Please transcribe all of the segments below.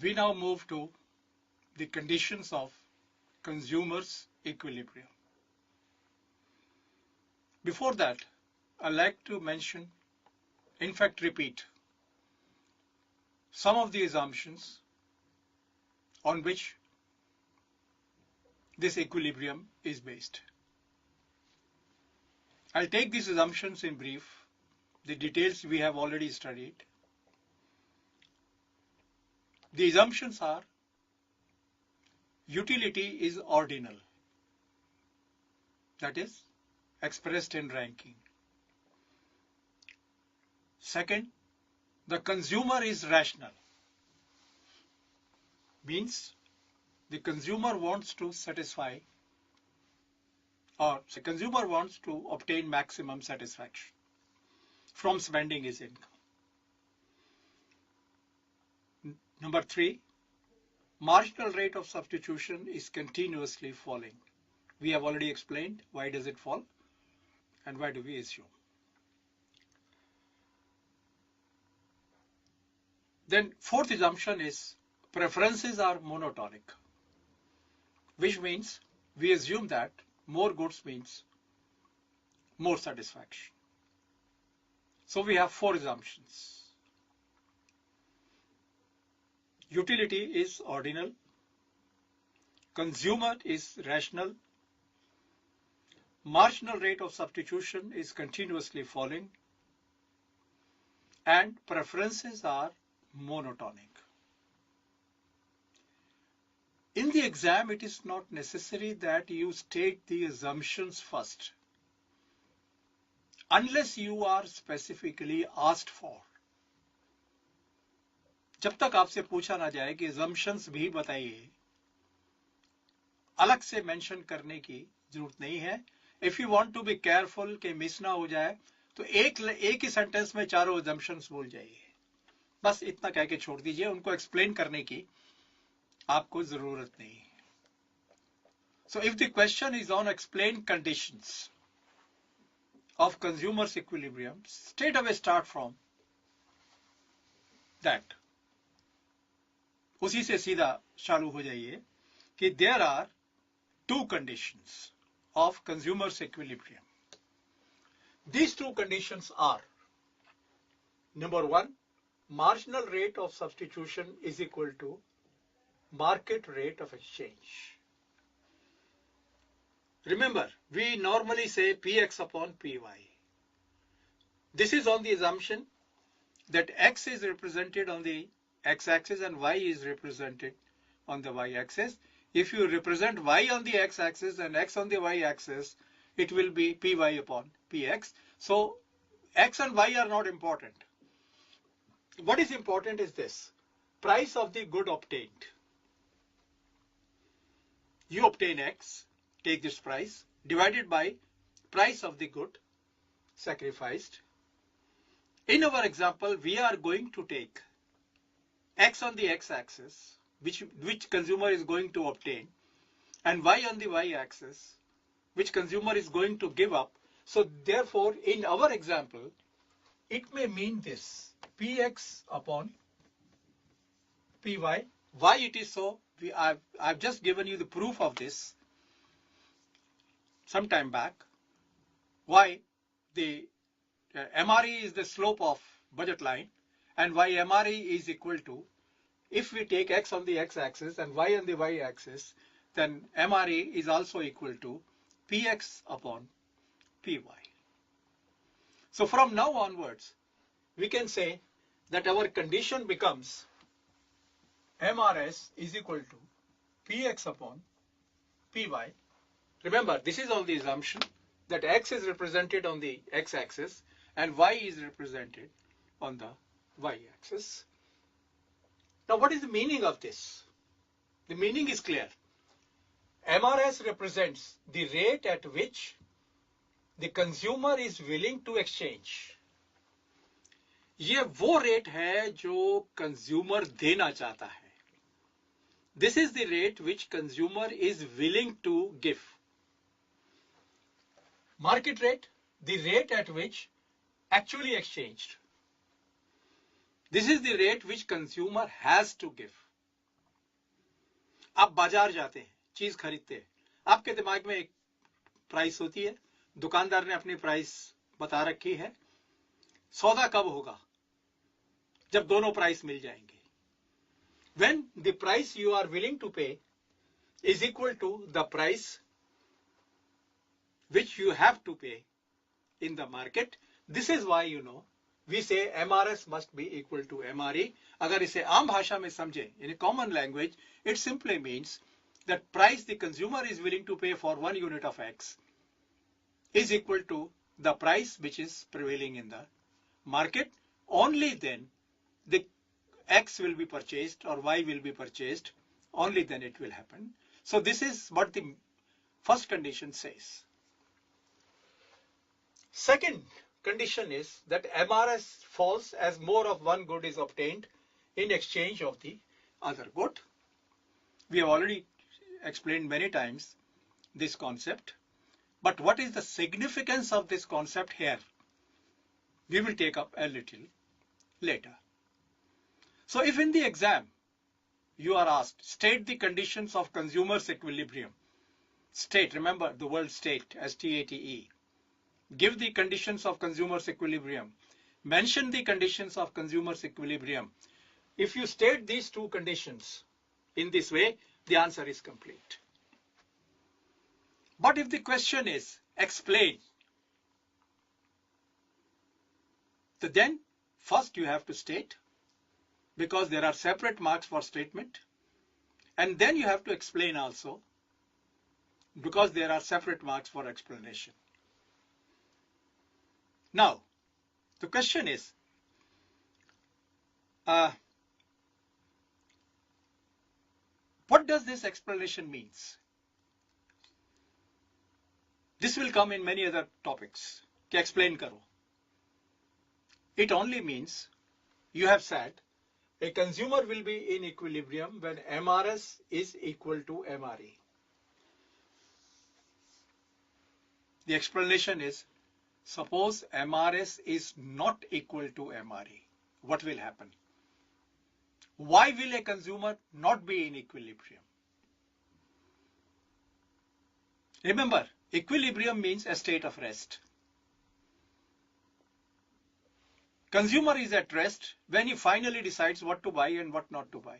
We now move to the conditions of consumer's equilibrium. Before that, I'd like to mention, in fact repeat, some of the assumptions on which this equilibrium is based. I'll take these assumptions in brief. The details we have already studied. The assumptions are: utility is ordinal, that is, expressed in ranking. Second, the consumer is rational, means the consumer wants to satisfy, or the consumer wants to obtain maximum satisfaction from spending his income. Number 3, marginal rate of substitution is continuously falling. We have already explained why does it fall and why do we assume. Then fourth assumption is preferences are monotonic, which means we assume that more goods means more satisfaction. So we have 4 assumptions. Utility is ordinal, consumer is rational, marginal rate of substitution is continuously falling, and preferences are monotonic. In the exam, it is not necessary that you state the assumptions first, unless you are specifically asked for. जब तक आपसे पूछा ना जाए कि assumptions भी बताइए, अलग से मेंशन करने की जरूरत नहीं है. If you want to be careful कि मिस ना हो जाए, तो एक ही सेंटेंस में चारों assumptions बोल जाइए. बस इतना कह के छोड़ दीजिए, उनको एक्सप्लेन करने की आपको जरूरत नहीं. So if the question is on explain conditions of consumer's equilibrium, straight away start from that. उसी से सीधा चालू हो जाइए कि there are 2 conditions of consumer's equilibrium. These 2 conditions are: number 1, marginal rate of substitution is equal to market rate of exchange. Remember, we normally say Px upon Py. This is on the assumption that X is represented on the x-axis and Y is represented on the y-axis. If you represent Y on the x-axis and X on the y-axis, it will be Py upon Px. So X and Y are not important. What is important is this: price of the good obtained. You obtain X, take this price, divided by price of the good sacrificed. In our example, we are going to take X on the x-axis, which consumer is going to obtain, and Y on the y-axis, which consumer is going to give up. So therefore, in our example, it may mean this: Px upon Py. Why it is so? I've just given you the proof of this some time back. Why the MRE is the slope of budget line, and why MRE is equal to, if we take X on the x-axis and Y on the y-axis, then MRE is also equal to Px upon Py. So from now onwards, we can say that our condition becomes MRS is equal to Px upon Py. Remember, this is on the assumption that X is represented on the x-axis and Y is represented on the y-axis. Now, what is the meaning of this? The meaning is clear. MRS represents the rate at which the consumer is willing to exchange. ये वो rate है जो consumer देना चाहता है. This is the rate which consumer is willing to give. Market rate, the rate at which actually exchanged. This is the rate which consumer has to give. आप बाजार जाते हैं, चीज खरीदते हैं, आपके दिमाग में एक प्राइस होती है, दुकानदार ने अपनी प्राइस बता रखी है, सौदा कब होगा? जब दोनों प्राइस मिल जाएंगे. When the price you are willing to pay is equal to the price which you have to pay in the market, this is why we say MRS must be equal to MRE. अगर इसे आम भाषा में समझें, in a common language, it simply means that price the consumer is willing to pay for 1 unit of X is equal to the price which is prevailing in the market. Only then the X will be purchased or Y will be purchased, only then it will happen. So this is what the first condition says. Second condition is that MRS falls as more of one good is obtained in exchange of the other good. We have already explained many times this concept, but what is the significance of this concept here? We will take up a little later. So if in the exam you are asked, state the conditions of consumer's equilibrium. State, remember the word state, S-T-A-T-E. Give the conditions of consumer's equilibrium. Mention the conditions of consumer's equilibrium. If you state these two conditions in this way, the answer is complete. But if the question is explain, then first you have to state, because there are separate marks for statement, and then you have to explain also, because there are separate marks for explanation. Now, the question is, what does this explanation means? This will come in many other topics. कि explain karo. It only means you have said a consumer will be in equilibrium when MRS is equal to MRE. The explanation is, suppose MRS is not equal to MRE. What will happen? Why will a consumer not be in equilibrium? Remember, equilibrium means a state of rest. Consumer is at rest when he finally decides what to buy and what not to buy.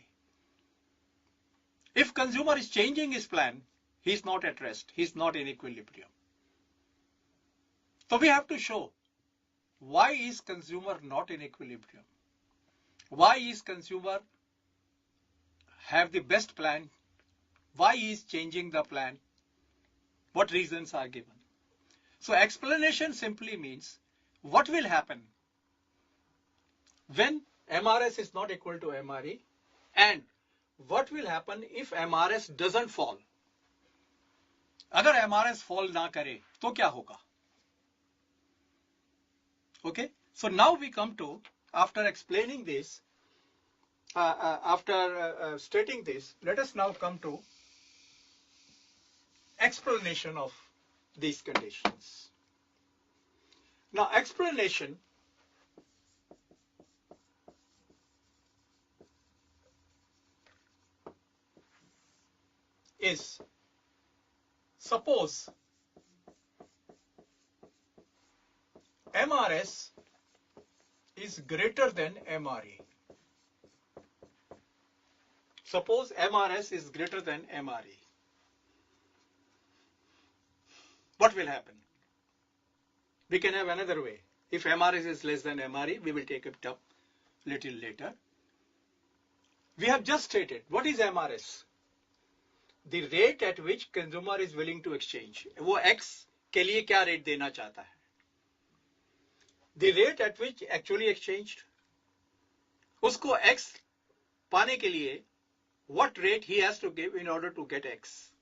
If consumer is changing his plan, he is not at rest. He is not in equilibrium. So we have to show, why is consumer not in equilibrium? Why is consumer have the best plan? Why is changing the plan? What reasons are given? So explanation simply means what will happen when MRS is not equal to MRE, and what will happen if MRS doesn't fall. अगर MRS fall ना करे तो क्या होगा? Okay, so now we come to, after explaining this, after stating this, let us now come to explanation of these conditions. Now explanation is, suppose MRS is greater than MRE. Suppose MRS is greater than MRE. What will happen? We can have another way. If MRS is less than MRE, we will take it up little later. We have just stated, what is MRS? The rate at which consumer is willing to exchange. वो X के लिए क्या rate देना चाहता है? The rate at which actually exchanged. उसको X पाने के लिए what rate he has to give in order to get X.